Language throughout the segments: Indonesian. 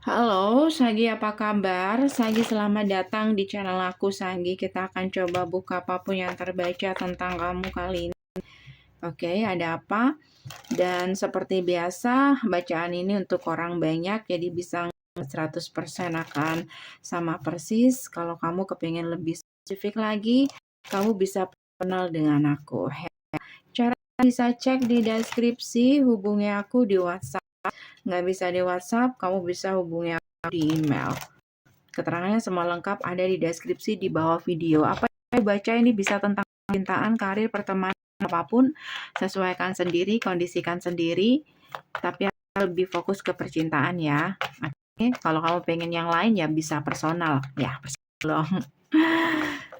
Halo, Sagi apa kabar? Sagi selamat datang di channel aku, Sagi. Kita akan coba buka apapun yang terbaca tentang kamu kali ini. Oke, ada apa? Dan seperti biasa, bacaan ini untuk orang banyak, jadi bisa 100% akan sama persis. Kalau kamu kepingin lebih spesifik lagi, kamu bisa kenal dengan aku. Cara bisa cek di deskripsi, hubungi aku di WhatsApp. Nggak bisa di WhatsApp, kamu bisa hubungi aku di email. Keterangannya semua lengkap ada di deskripsi di bawah video. Apa yang baca ini bisa tentang percintaan, karir, pertemanan, apapun. Sesuaikan sendiri, kondisikan sendiri. Tapi lebih fokus ke percintaan ya. Oke, kalau kamu pengen yang lain ya bisa personal. Ya, personal.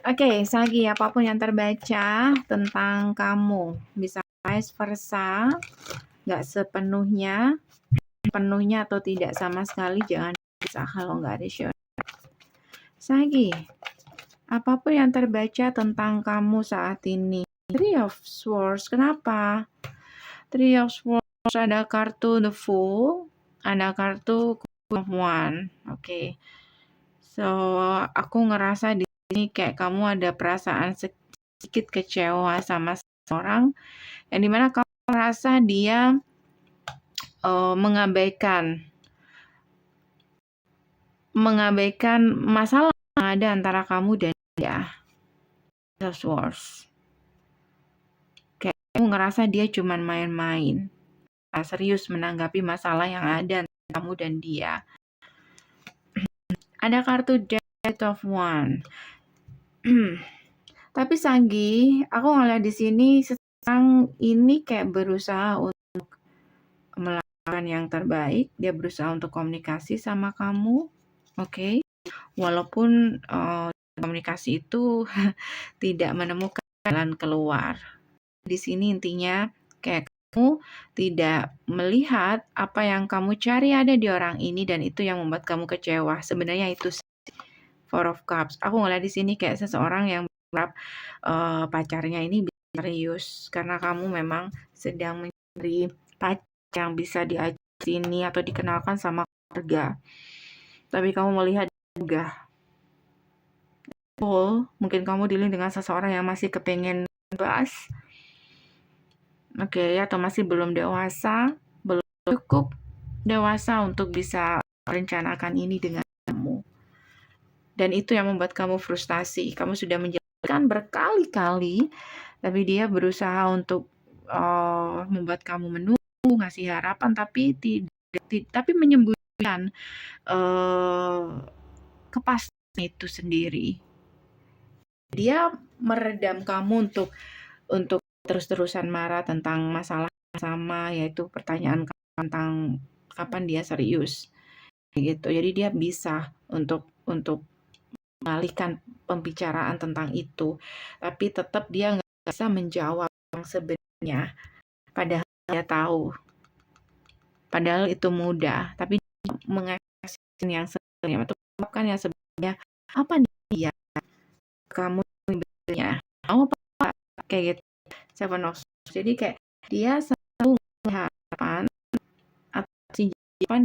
Oke, Sagi, apapun yang terbaca tentang kamu. Bisa vice versa, nggak sepenuhnya, penuhnya atau tidak sama sekali, jangan bisa kalau nggak ada show. Sagi, apapun yang terbaca tentang kamu saat ini. Three of Swords, kenapa? Three of Swords ada kartu The Fool, ada kartu Queen of One. Oke. So, aku ngerasa di sini kayak kamu ada perasaan sedikit kecewa sama seseorang, yang dimana kamu merasa dia mengabaikan masalah yang ada antara kamu dan dia. The Swords. Kayak kamu ngerasa dia cuman main-main. Serius menanggapi masalah yang ada antara kamu dan dia. Ada kartu Death of One. Tapi Sanggi, aku ngeliat di sini sekarang ini kayak berusaha untuk melakukan yang terbaik. Dia berusaha untuk komunikasi sama kamu. Oke. Walaupun komunikasi itu tidak menemukan jalan keluar. Di sini intinya kayak kamu tidak melihat apa yang kamu cari ada di orang ini dan itu yang membuat kamu kecewa. Sebenarnya itu Four of Cups. Aku ngeliat di sini kayak seseorang yang berharap pacarnya ini bisa serius karena kamu memang sedang mencari pacar yang bisa diajak sini atau dikenalkan sama keluarga. Tapi kamu melihat juga mungkin kamu dealing dengan seseorang yang masih kepengen bahas. Oke, atau masih belum dewasa, belum cukup dewasa untuk bisa merencanakan ini dengan kamu. Dan itu yang membuat kamu frustasi. Kamu sudah menjelaskan berkali-kali, tapi dia berusaha untuk membuat kamu menunggu, ngasih harapan, tapi tapi menyembunyikan kepastian itu sendiri. Dia meredam kamu untuk terus-terusan marah tentang masalah sama, yaitu pertanyaan tentang kapan dia serius gitu. Jadi dia bisa untuk mengalihkan pembicaraan tentang itu, tapi tetap dia nggak bisa menjawab yang sebenarnya. Padahal dia tahu, padahal itu mudah, tapi mengekspresikan yang sebenarnya atau mengungkapkan yang sebenarnya apa dia kamu sebenarnya mau apa kayak gitu. Seven of Swords. Jadi kayak dia selalu harapan atau si jawaban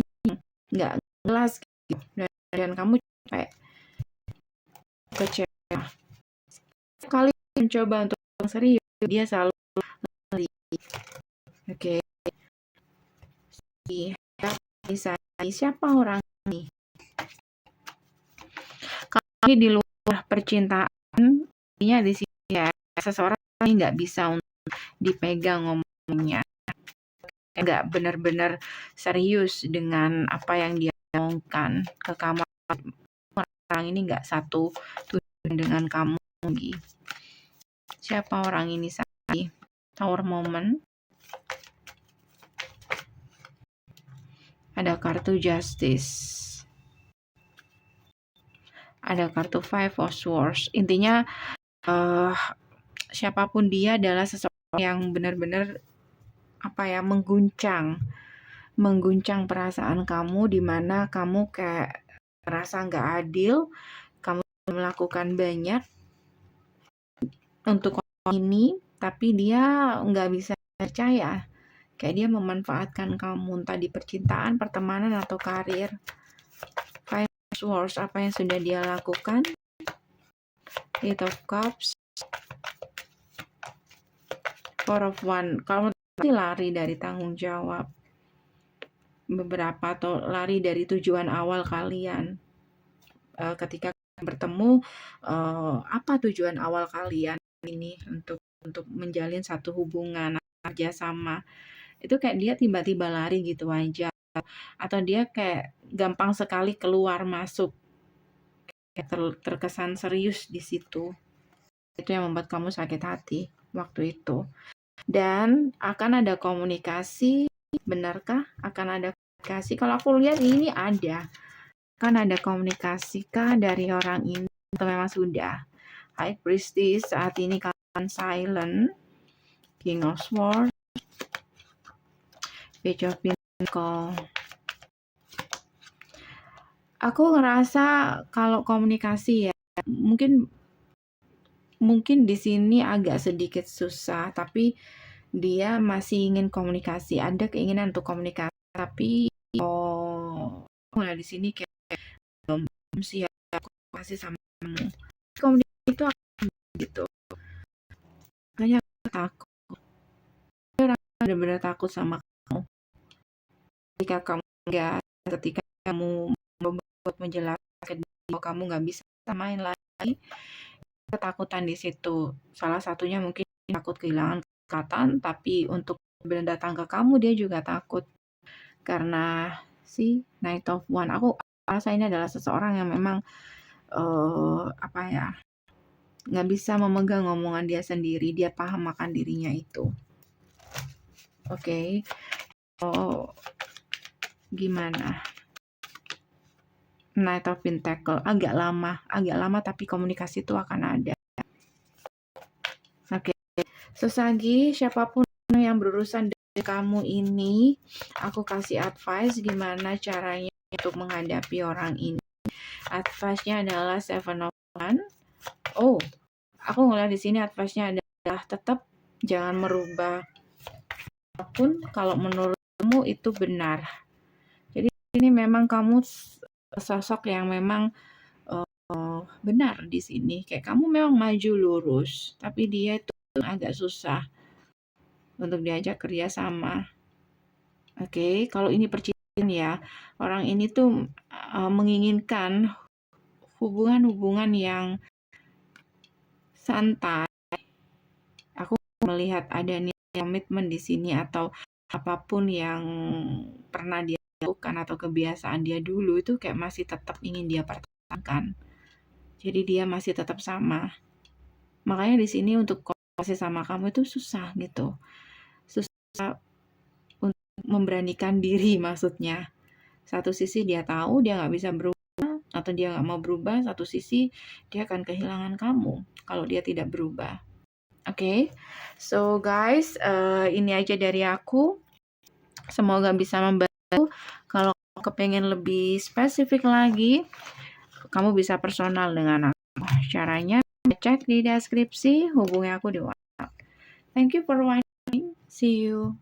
nggak jelas gitu. Dan kamu kayak kecewa. Sekali mencoba untuk serius, dia selalu lari. Oke. Siapa orang ini? Kalau di luar percintaan, artinya di sini ya seseorang ini nggak bisa untuk dipegang ngomongnya. Nggak benar-benar serius dengan apa yang dia omongkan ke kamu. Orang ini nggak satu tujuan dengan kamu lagi. Siapa orang ini Sagi? Tower Moment. Ada kartu Justice. Ada kartu Five of Swords. Intinya siapapun dia adalah seseorang yang benar-benar mengguncang perasaan kamu, di mana kamu kayak merasa nggak adil, kamu melakukan banyak untuk orang ini, tapi dia nggak bisa percaya. Kayak dia memanfaatkan kamu entah di percintaan, pertemanan, atau karir. Swords, apa yang sudah dia lakukan? Eight of Cups, Four of Wands. Kamu lari dari tanggung jawab beberapa atau lari dari tujuan awal kalian. Ketika bertemu, apa tujuan awal kalian ini untuk menjalin satu hubungan kerjasama? Itu kayak dia tiba-tiba lari gitu aja, atau dia kayak gampang sekali keluar masuk, kayak terkesan serius di situ. Itu yang membuat kamu sakit hati waktu itu. Dan akan ada komunikasi, benarkah akan ada komunikasi? Kalau aku lihat ini ada. Kan ada komunikasi kah dari orang ini atau memang sudah? High Priestess, saat ini kalian silent. King of Swords, Page of Pentacles. Aku ngerasa kalau komunikasi ya, mungkin di sini agak sedikit susah, tapi dia masih ingin komunikasi, ada keinginan untuk komunikasi, tapi di sini kayak belum siap komunikasi sama kamu. Komunikasi itu akan gitu. Makanya takut. Orang benar-benar takut sama kamu. Ketika kamu membuat menjelaskan bahwa kamu nggak bisa main lagi, ketakutan di situ. Salah satunya mungkin takut kehilangan kesempatan, tapi untuk benar datang ke kamu dia juga takut karena si Knight of Wands. Aku rasa ini adalah seseorang yang memang nggak bisa memegang omongan dia sendiri. Dia paham akan dirinya itu. Oke. Gimana? Knight of Pentacles agak lama tapi komunikasi itu akan ada. Oke. Sesagi siapapun yang berurusan dengan kamu ini, aku kasih advice gimana caranya untuk menghadapi orang ini. Advice-nya adalah Seven of Wands. Oh, aku ngeliat di sini advice-nya adalah tetap jangan merubah apapun kalau menurutmu itu benar. Jadi ini memang kamu sosok yang memang benar di sini. Kayak kamu memang maju lurus, tapi dia itu agak susah untuk diajak kerja sama. Oke, kalau ini percintaan ya, orang ini tuh menginginkan hubungan-hubungan yang santai. Aku melihat ada komitmen di sini atau apapun yang pernah dia lakukan atau kebiasaan dia dulu itu kayak masih tetap ingin dia pertahankan. Jadi dia masih tetap sama. Makanya di sini untuk komunikasi sama kamu itu susah gitu. Susah untuk memberanikan diri maksudnya. Satu sisi dia tahu dia nggak bisa berubah atau dia nggak mau berubah. Satu sisi dia akan kehilangan kamu kalau dia tidak berubah. Oke, so guys, ini aja dari aku. Semoga bisa membantu. Kalau kepengen lebih spesifik lagi, kamu bisa personal dengan aku. Caranya cek di deskripsi, hubungi aku di WhatsApp. Thank you for watching. See you.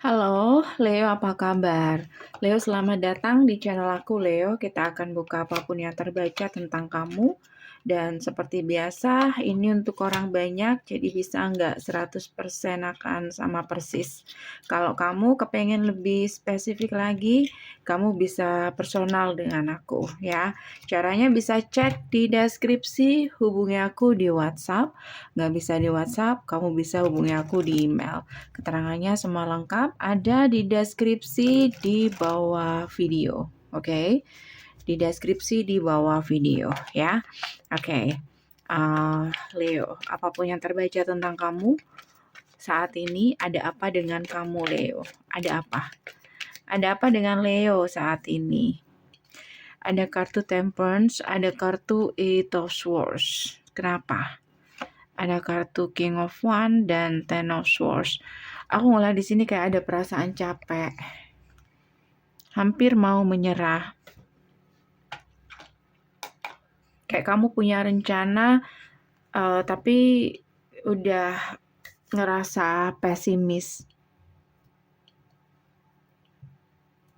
Halo, Leo, apa kabar? Leo, selamat datang di channel aku, Leo. Kita akan buka apapun yang terbaca tentang kamu. Dan seperti biasa, ini untuk orang banyak, jadi bisa nggak 100% akan sama persis. Kalau kamu kepengen lebih spesifik lagi, kamu bisa personal dengan aku, ya. Caranya bisa cek di deskripsi, hubungi aku di WhatsApp. Nggak bisa di WhatsApp, kamu bisa hubungi aku di email. Keterangannya semua lengkap ada di deskripsi di bawah video. Oke. Di deskripsi di bawah video ya. Oke. Leo, apapun yang terbaca tentang kamu saat ini, ada apa dengan kamu, Leo? Ada apa? Ada apa dengan Leo saat ini? Ada kartu Temperance, ada kartu Eight of Swords. Kenapa? Ada kartu King of Wands dan Ten of Swords. Aku ngeliat di sini kayak ada perasaan capek. Hampir mau menyerah. Kayak kamu punya rencana, tapi udah ngerasa pesimis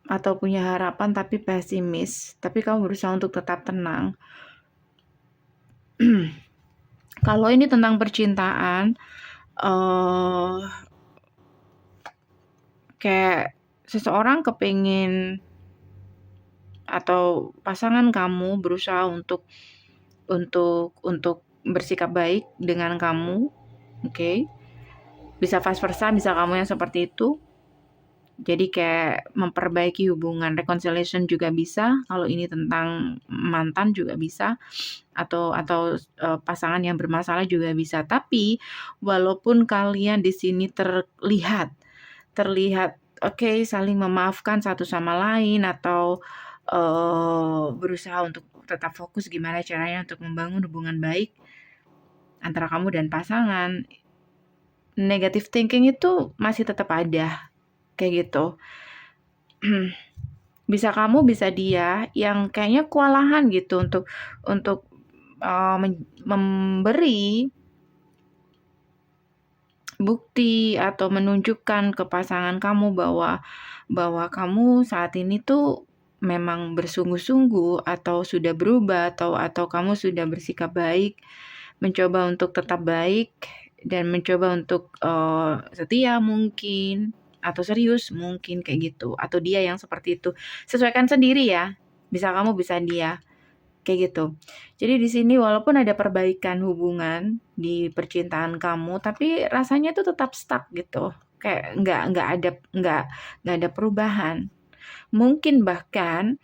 atau punya harapan tapi pesimis, tapi kamu berusaha untuk tetap tenang. Kalau ini tentang percintaan, kayak seseorang kepingin atau pasangan kamu berusaha untuk bersikap baik dengan kamu, oke? Bisa vice versa, bisa kamu yang seperti itu. Jadi kayak memperbaiki hubungan, reconciliation juga bisa. Kalau ini tentang mantan juga bisa, atau pasangan yang bermasalah juga bisa. Tapi walaupun kalian di sini terlihat oke, saling memaafkan satu sama lain atau berusaha untuk tetap fokus gimana caranya untuk membangun hubungan baik antara kamu dan pasangan, negative thinking itu masih tetap ada, kayak gitu. Bisa kamu, bisa dia yang kayaknya kewalahan gitu untuk memberi bukti atau menunjukkan ke pasangan kamu bahwa kamu saat ini tuh memang bersungguh-sungguh atau sudah berubah atau kamu sudah bersikap baik, mencoba untuk tetap baik dan mencoba untuk setia mungkin atau serius mungkin kayak gitu, atau dia yang seperti itu. Sesuaikan sendiri ya. Bisa kamu, bisa dia. Kayak gitu. Jadi di sini walaupun ada perbaikan hubungan di percintaan kamu, tapi rasanya tuh tetap stuck gitu. Kayak nggak ada perubahan. Mungkin bahkan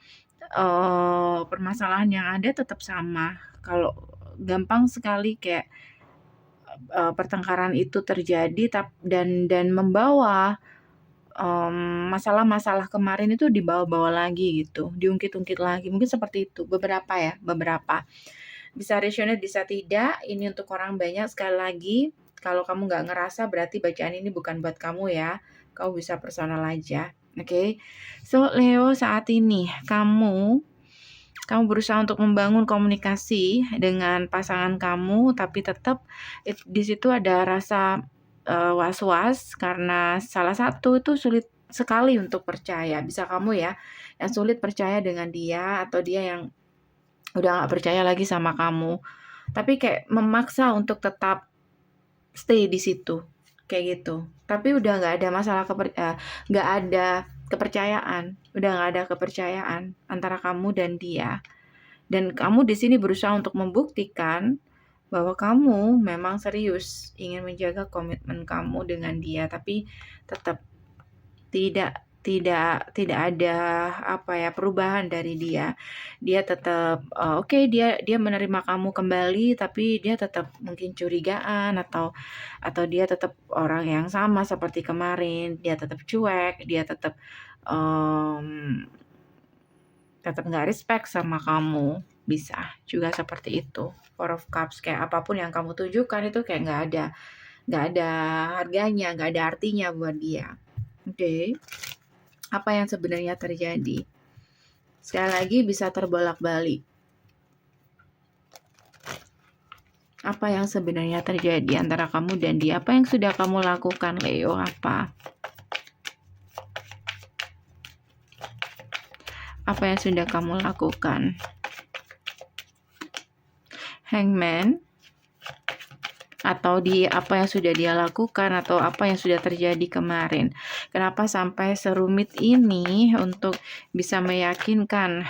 permasalahan yang ada tetap sama. Kalau gampang sekali kayak pertengkaran itu terjadi dan membawa masalah-masalah kemarin itu dibawa-bawa lagi gitu, diungkit-ungkit lagi, mungkin seperti itu, beberapa. Bisa resonate, bisa tidak, ini untuk orang banyak. Sekali lagi, kalau kamu nggak ngerasa berarti bacaan ini bukan buat kamu ya, kamu bisa personal aja, oke? So, Leo, saat ini kamu berusaha untuk membangun komunikasi dengan pasangan kamu, tapi tetap di situ ada rasa was-was karena salah satu itu sulit sekali untuk percaya. Bisa kamu ya yang sulit percaya dengan dia, atau dia yang udah gak percaya lagi sama kamu. Tapi kayak memaksa untuk tetap stay di situ, kayak gitu. Tapi udah gak ada masalah gak ada kepercayaan, udah gak ada kepercayaan antara kamu dan dia. Dan kamu di sini berusaha untuk membuktikan bahwa kamu memang serius ingin menjaga komitmen kamu dengan dia, tapi tetap tidak ada perubahan dari dia. Dia tetap oke, dia menerima kamu kembali, tapi dia tetap mungkin curigaan atau dia tetap orang yang sama seperti kemarin. Dia tetap cuek, dia tetap nggak respect sama kamu. Bisa juga seperti itu. Four of Cups, kayak apapun yang kamu tunjukkan itu kayak nggak ada harganya, nggak ada artinya buat dia. Oke. Apa yang sebenarnya terjadi? Sekali lagi bisa terbolak-balik. Apa yang sebenarnya terjadi antara kamu dan dia? Apa yang sudah kamu lakukan, Leo? Apa yang sudah kamu lakukan? Hangman, atau apa yang sudah dia lakukan, atau apa yang sudah terjadi kemarin. Kenapa sampai serumit ini untuk bisa meyakinkan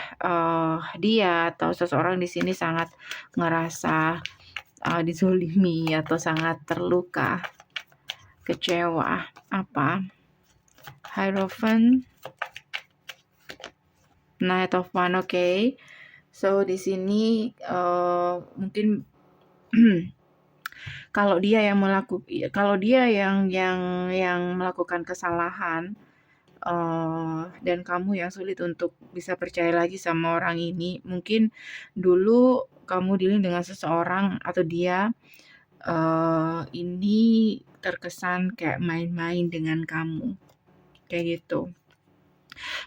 dia atau seseorang di sini sangat ngerasa dizolimi atau sangat terluka, kecewa. Apa? Hierophant, Knight of Wands, okay. So di sini mungkin kalau dia yang melakukan kesalahan, dan kamu yang sulit untuk bisa percaya lagi sama orang ini, mungkin dulu kamu dealing dengan seseorang atau dia ini terkesan kayak main-main dengan kamu, kayak gitu.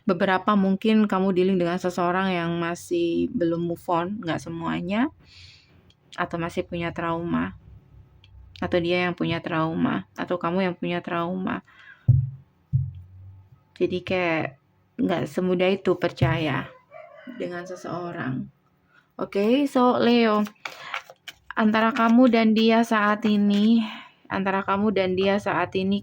Beberapa mungkin kamu dealing dengan seseorang yang masih belum move on, nggak semuanya, atau masih punya trauma. atau dia yang punya trauma, atau kamu yang punya trauma. Jadi kayak nggak semudah itu percaya dengan seseorang. Oke, so Leo, antara kamu dan dia saat ini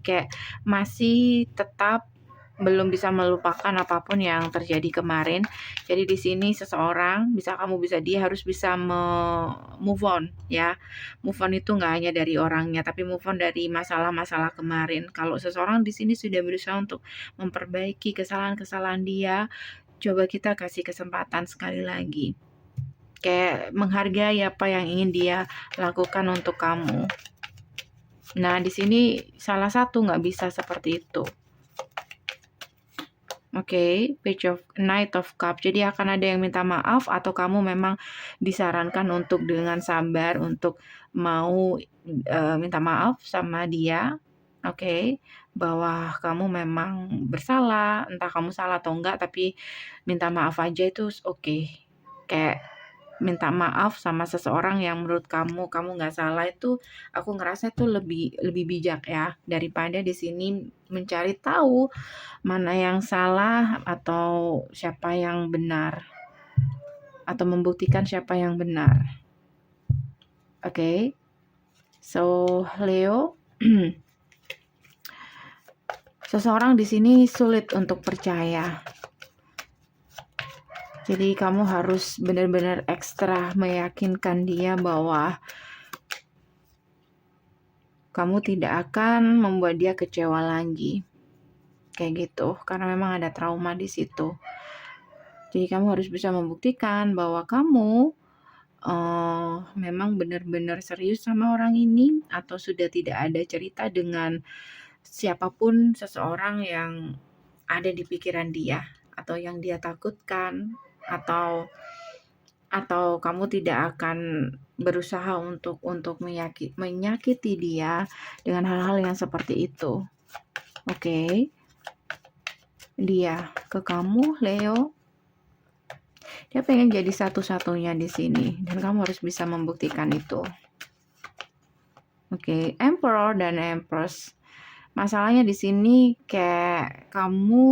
kayak masih tetap belum bisa melupakan apapun yang terjadi kemarin. Jadi di sini seseorang, dia harus bisa move on ya. Move on itu nggak hanya dari orangnya, tapi move on dari masalah-masalah kemarin. Kalau seseorang di sini sudah berusaha untuk memperbaiki kesalahan-kesalahan dia, coba kita kasih kesempatan sekali lagi. Kayak menghargai apa yang ingin dia lakukan untuk kamu. Nah, di sini salah satu nggak bisa seperti itu. Oke, Knight of Cup. Jadi akan ada yang minta maaf atau kamu memang disarankan untuk dengan sabar untuk mau minta maaf sama dia. Oke, bahwa kamu memang bersalah, entah kamu salah atau enggak, tapi minta maaf aja itu oke. Kayak minta maaf sama seseorang yang menurut kamu nggak salah, itu aku ngerasa itu lebih bijak ya, daripada di sini mencari tahu mana yang salah atau siapa yang benar, atau membuktikan siapa yang benar. Oke. So Leo, seseorang di sini sulit untuk percaya. Jadi kamu harus benar-benar ekstra meyakinkan dia bahwa kamu tidak akan membuat dia kecewa lagi. Kayak gitu, karena memang ada trauma di situ. Jadi kamu harus bisa membuktikan bahwa kamu memang benar-benar serius sama orang ini, atau sudah tidak ada cerita dengan siapapun seseorang yang ada di pikiran dia, atau yang dia takutkan, atau kamu tidak akan berusaha untuk menyakiti dia dengan hal-hal yang seperti itu. Oke. Dia ke kamu, Leo, dia pengen jadi satu-satunya di sini, dan kamu harus bisa membuktikan itu. Oke, Emperor dan Empress. Masalahnya di sini kayak kamu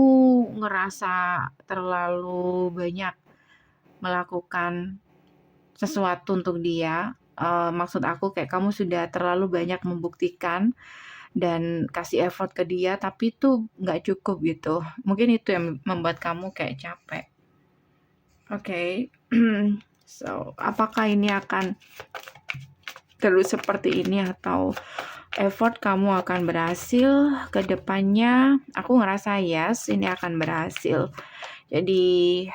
ngerasa terlalu banyak melakukan sesuatu untuk dia. Maksud aku kayak kamu sudah terlalu banyak membuktikan dan kasih effort ke dia, tapi itu nggak cukup gitu. Mungkin itu yang membuat kamu kayak capek. Oke. So, apakah ini akan terus seperti ini atau effort kamu akan berhasil ke depannya? Aku ngerasa yes, ini akan berhasil. Jadi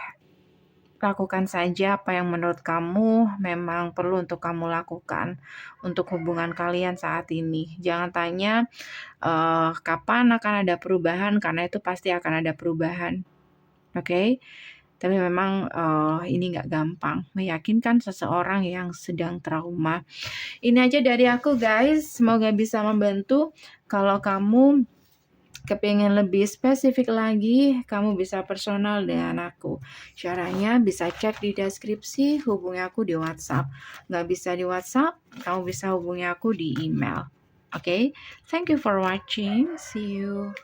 lakukan saja apa yang menurut kamu memang perlu untuk kamu lakukan untuk hubungan kalian saat ini. Jangan tanya kapan akan ada perubahan, karena itu pasti akan ada perubahan. Oke? Tapi memang ini nggak gampang meyakinkan seseorang yang sedang trauma. Ini aja dari aku guys, semoga bisa membantu. Kalau kamu kepingin lebih spesifik lagi, kamu bisa personal dengan aku. Caranya bisa cek di deskripsi, hubungi aku di WhatsApp. Nggak bisa di WhatsApp, kamu bisa hubungi aku di email. Oke? Thank you for watching. See you.